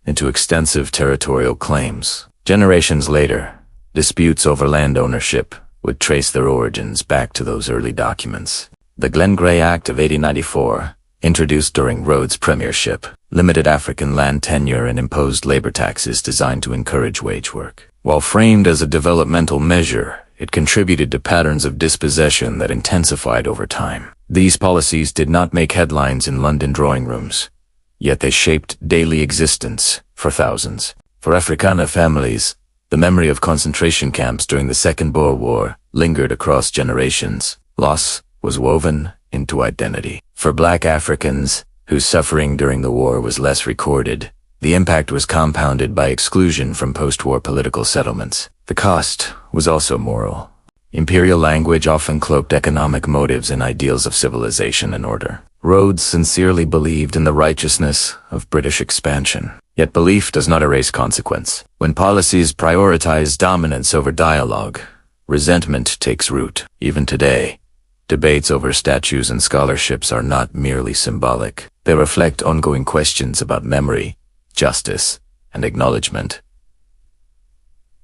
into extensive territorial claims. Generations later, disputes over land ownership would trace their origins back to those early documents. The Glen Grey Act of 1894, introduced during Rhodes' premiership, limited African land tenure and imposed labor taxes designed to encourage wage work. While framed as a developmental measure, it contributed to patterns of dispossession that intensified over time. These policies did not make headlines in London drawing rooms, yet they shaped daily existence for thousands. For Afrikaner families, the memory of concentration camps during the Second Boer War lingered across generations. Loss was woven into identity. For Black Africans, whose suffering during the war was less recorded, the impact was compounded by exclusion from post-war political settlements. The cost was also moral. Imperial language often cloaked economic motives and ideals of civilization and order. Rhodes sincerely believed in the righteousness of British expansion. Yet belief does not erase consequence. When policies prioritize dominance over dialogue, resentment takes root. Even today, debates over statues and scholarships are not merely symbolic. They reflect ongoing questions about memory, justice, and acknowledgement.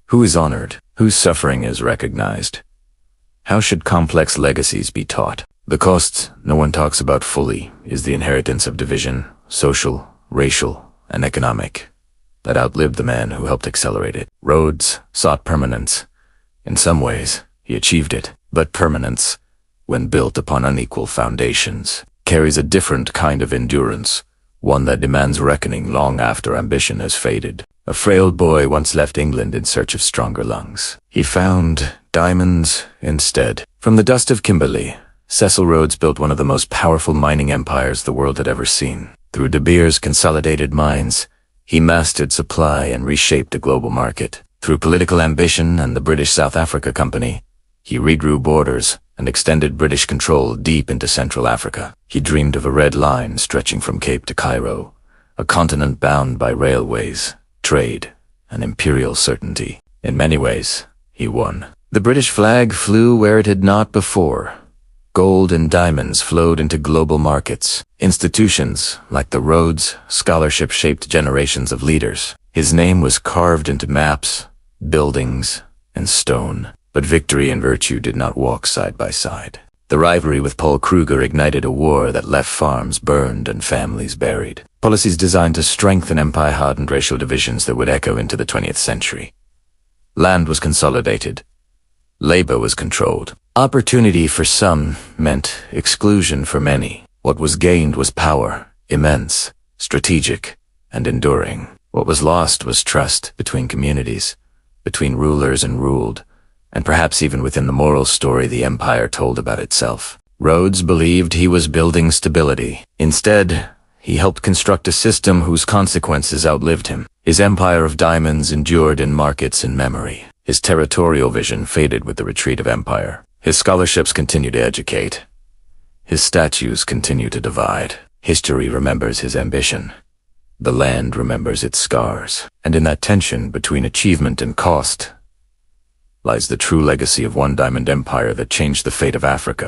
Who is honored? Whose suffering is recognized? How should complex legacies be taught? The cost no one talks about fully is the inheritance of division, social, racial, and economic, that outlived the man who helped accelerate it. Rhodes sought permanence. In some ways, he achieved it, but permanence, when built upon unequal foundations, carries a different kind of endurance, one that demands reckoning long after ambition has faded. A frail boy once left England in search of stronger lungs. He found diamonds instead. From the dust of Kimberley, Cecil Rhodes built one of the most powerful mining empires the world had ever seen. Through De Beers consolidated mines, he mastered supply and reshaped a global market. Through political ambition and the British South Africa Company, he redrew borders and extended British control deep into Central Africa. He dreamed of a red line stretching from Cape to Cairo, a continent bound by railways, trade, and imperial certainty. In many ways, he won. The British flag flew where it had not before. Gold and diamonds flowed into global markets. Institutions, like the Rhodes Scholarship, shaped generations of leaders. His name was carved into maps, buildings, and stone. But victory and virtue did not walk side by side. The rivalry with Paul Kruger ignited a war that left farms burned and families buried. Policies designed to strengthen empire-hardened racial divisions that would echo into the 20th century. Land was consolidated. Labor was controlled. Opportunity for some meant exclusion for many. What was gained was power, immense, strategic, and enduring. What was lost was trust between communities, between rulers and ruled, and perhaps even within the moral story the empire told about itself. Rhodes believed he was building stability. Instead, he helped construct a system whose consequences outlived him. His empire of diamonds endured in markets and memory. His territorial vision faded with the retreat of empire. His scholarships continue to educate. His statues continue to divide. History remembers his ambition. The land remembers its scars. And in that tension between achievement and cost lies the true legacy of one diamond empire that changed the fate of Africa.